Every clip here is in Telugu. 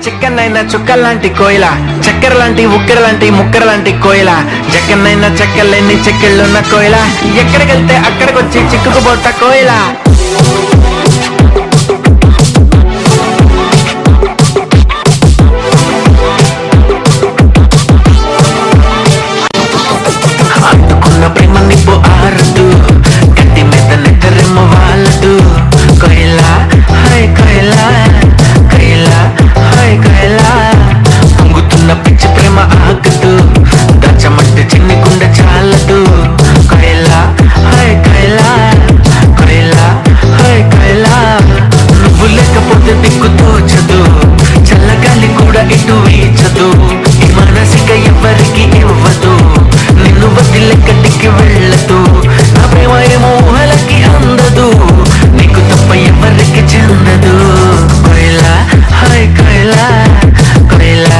చిక్కనైనా చుక్కల్లాంటి కోయిల, చక్కెర లాంటి ఉక్కెర లాంటి ముక్కెర లాంటి కోయిల, జక్కనైనా చెక్కలేని చెక్కిళ్ళున్న కోయిల, ఎక్కడికెళ్తే అక్కడికొచ్చి చిక్కుకుపోట కోయిల. అందుకున్న ప్రేమ నిప్పు ఆరదు, గట్టి మీద నెత్తరేమో వాళ్ళదు. కోయిల హాయ్ కోయిల, కోయిల హాయ్ కోయిల, పొంగుతున్న పిచ్చి ప్రేమ ఆగదు, దాచమంటే చిన్ని గుండె చాలదు. కోయిల హాయ్ కోయిల, కోయిల హాయ్ కోయిల, నువ్వు లేకపోతే దిక్కు తోచదు, చల్లగాలి కూడా ఇటు వీచదు, ఈ మనసిక ఎవరికి ఇవ్వదు, నిన్ను వదిలెక్కడికి వెళ్ళదు, నా ప్రేమ ఏమో ఊహలకి అందదు, నీకు తప్ప ఎవరికి చెందదు. కోయిల హాయ్ కోయిల, కోయిల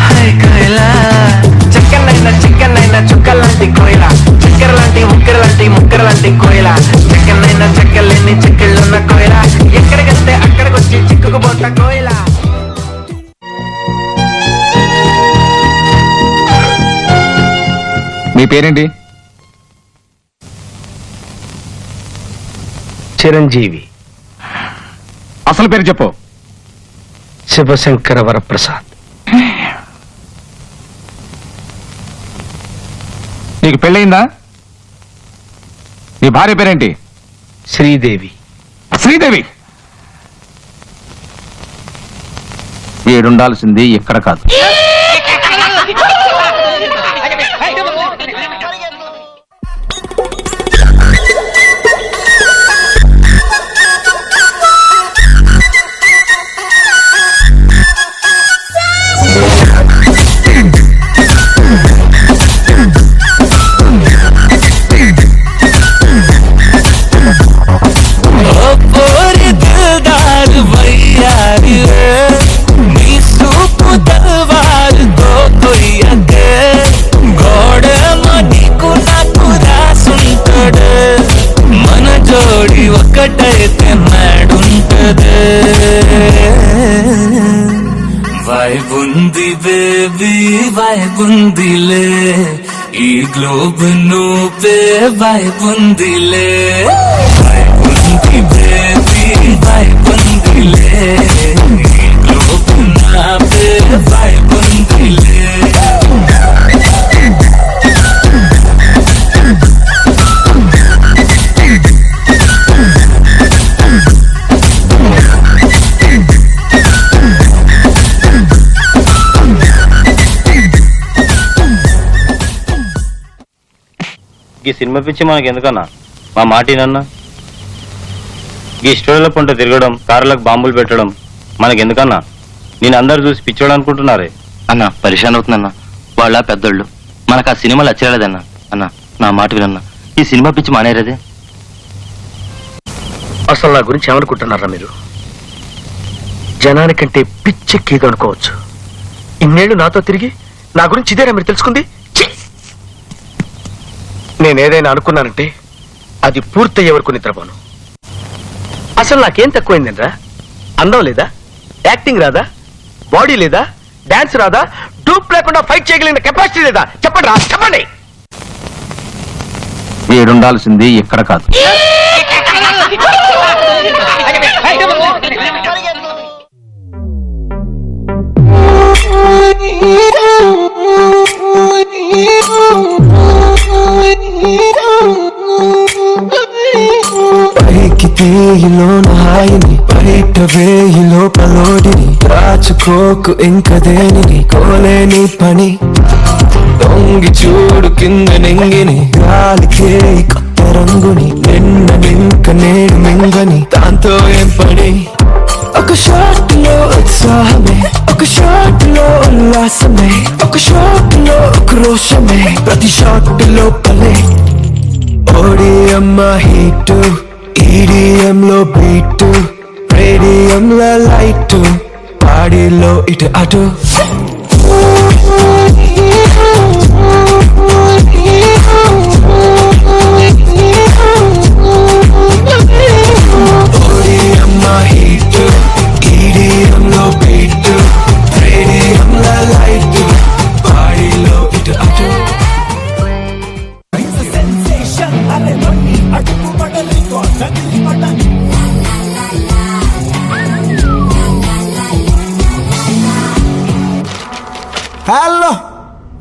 హాయ్ కోయిల, చిక్కనైనా చుక్కలాంటి కోయిల, చక్కెర లాంటి ఉక్కెర లాంటి ముక్కెర లాంటి కోయిల, చెక్కనైనా చెక్కలేని చెక్కిళ్ళున్న కోయిల, ఎక్కడికెళ్తే అక్కడికొచ్చి చిక్కుకుపోత కోయిల. మీ పేరేంటి? చిరంజీవి. అసలు పేరు చెప్పు. శివశంకర వరప్రసాద్. నీకు పెళ్ళయిందా? నీ భార్య పేరేంటి? శ్రీదేవి. శ్రీదేవి ఏడుండాల్సింది ఎక్కడ కాదు. ఒక్కటైతే నాడుంటదే వైబుంది బేబీ వైబుందిలే, ఈ గ్లోబ్ నువ్వే వైబుందిలే, వైబుంది బేబీ వైబుందిలే, ఈ గ్లోబ్ నావే వైబుందిలే. ఈ సినిమా పిచ్చి మనకి ఎందుకన్నా? మా మాటినన్నా, ఈ స్టోరీల పంట తిరగడం, కార్లకు బాంబులు పెట్టడం మనకెందుకన్నా? నేను అందరు చూసి పిచ్చోడు అనుకుంటున్నారే అన్న. పరిశాన్ అవుతుందన్నా, వాళ్ళ పెద్దోళ్ళు. మనకు ఆ సినిమాలు వచ్చేలేదన్నా. అన్న నా మాట వినన్నా, ఈ సినిమా పిచ్చి మానేరేదే. అసలు నా గురించి ఏమనుకుంటున్నారా మీరు? జనానికంటే పిచ్చెక్కిది అనుకోవచ్చు. ఇన్నేళ్లు నాతో తిరిగి నా గురించి ఇదేనా మీరు తెలుసుకుంది? నేనేదైనా అనుకున్నానంటే అది పూర్తయ్యే వరకు నిద్రపోను. అసలు నాకేం తక్కువైందిరా? అందం లేదా? యాక్టింగ్ రాదా? బాడీ లేదా? డాన్స్ రాదా? డూప్ లేకుండా ఫైట్ చేయగలిగిన కెపాసిటీ లేదా? చెప్పండి రా, చెప్పండి. ఏడుండాల్సింది ఎక్కడ కాదు. పైకి తీయిలోన హాయిని, బయట వేయి లోపలోడిని, దాచుకోకు ఇంక దేనిని, కోలేని పని, దొంగి చూడు కింద నెంగిని, గాలికే కొత్త రంగుని, నిన్న నింక నేడు మింగని, దాంతో ఏం పని. ఒక షాట్ లో ఉత్సాహమే, ఒక షాట్ లో ఉల్లాసమే, ఒక షాట్ లో క్రోషమే, ప్రతి షాట్ లో పలే. ఓడిఎం హీటు, ఈడిఎం లో బీటు, రేడియం లో లైటు, పాడిలో ఇటు అటు.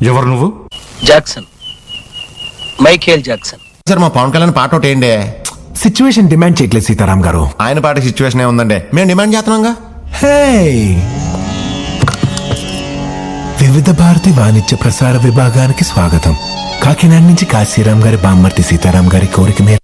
ఎవరు నువ్వు? Jackson, Michael Jackson. సార్ మా పవన్ కళ్యాణ్ పాట ఒకటి ఏంటి? సిచ్యువేషన్ డిమాండ్ చేయట్లేదు సీతారాం గారు. ఆయన పాట సిచ్యువేషన్ ఏముందండి, మేము డిమాండ్ చేస్తున్నాంగా. హే, వివిధ భారతి వాణిజ్య ప్రసార విభాగానికి స్వాగతం. కాకినాడ నుంచి కాశీరాం గారి బామ్మర్తి సీతారాం గారి కోరిక మేర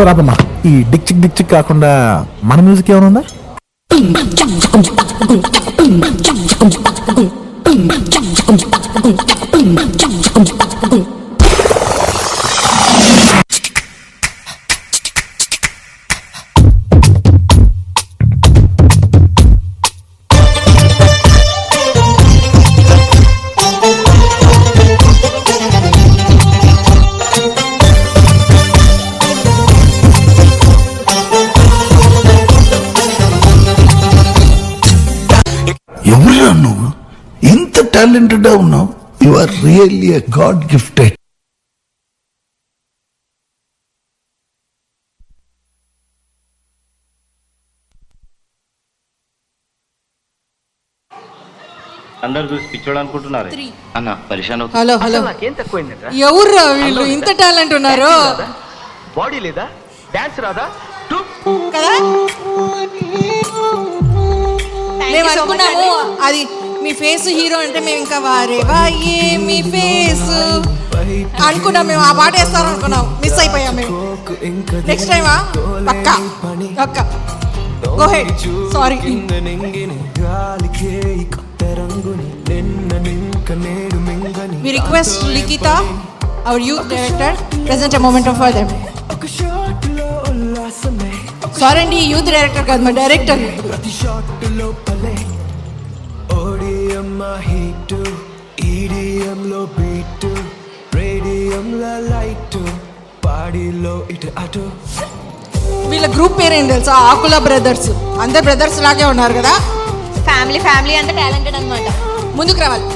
రాబమ్మా. ఈ డిక్ చిక్ కాకుండా మన మ్యూజిక్ ఏమైనా ఉందా? ఎవరురా నువ్వు? ఇంత టాలెంటెడ్ ఉన్నావు. You are really a god gifted. అందరు చూసి పిచ్చోడు అనుకుంటున్నారు. అన్న పరిశాన్ అవుతుంది. హలో హలో, అసలు నాకేం తక్కువైందిరా? ఎవర్రా వీళ్ళు ఇంత టాలెంట్ ఉన్నారు? బాడీ లేదా, డాన్స్ రాదా, కదా మేము అనుకున్నాము అది మీ ఫేస్ హీరో అంటే మేము ఇంకా వారే వాయే మీ ఫేస్ అనుకున్నాం. మేము ఆ పాట వేస్తారు అనుకున్నాం, మిస్ అయిపోయాం మేము. నెక్స్ట్ టైమా పక్కా పక్కా. Go head. Sorry. We request Likita, our youth director, present a moment of for them. Sorry అండి, యూత్ డైరెక్టర్ కాదు, మా డైరెక్టర్. వీళ్ళ గ్రూప్ పేరేం తెలుసా? ఆకుల బ్రదర్స్. అందరు బ్రదర్స్ లాగే ఉన్నారు కదా. ఫ్యామిలీ ఫ్యామిలీ అంటే టాలెంటెడ్ అన్నమాట. ముందుకు రావాలి.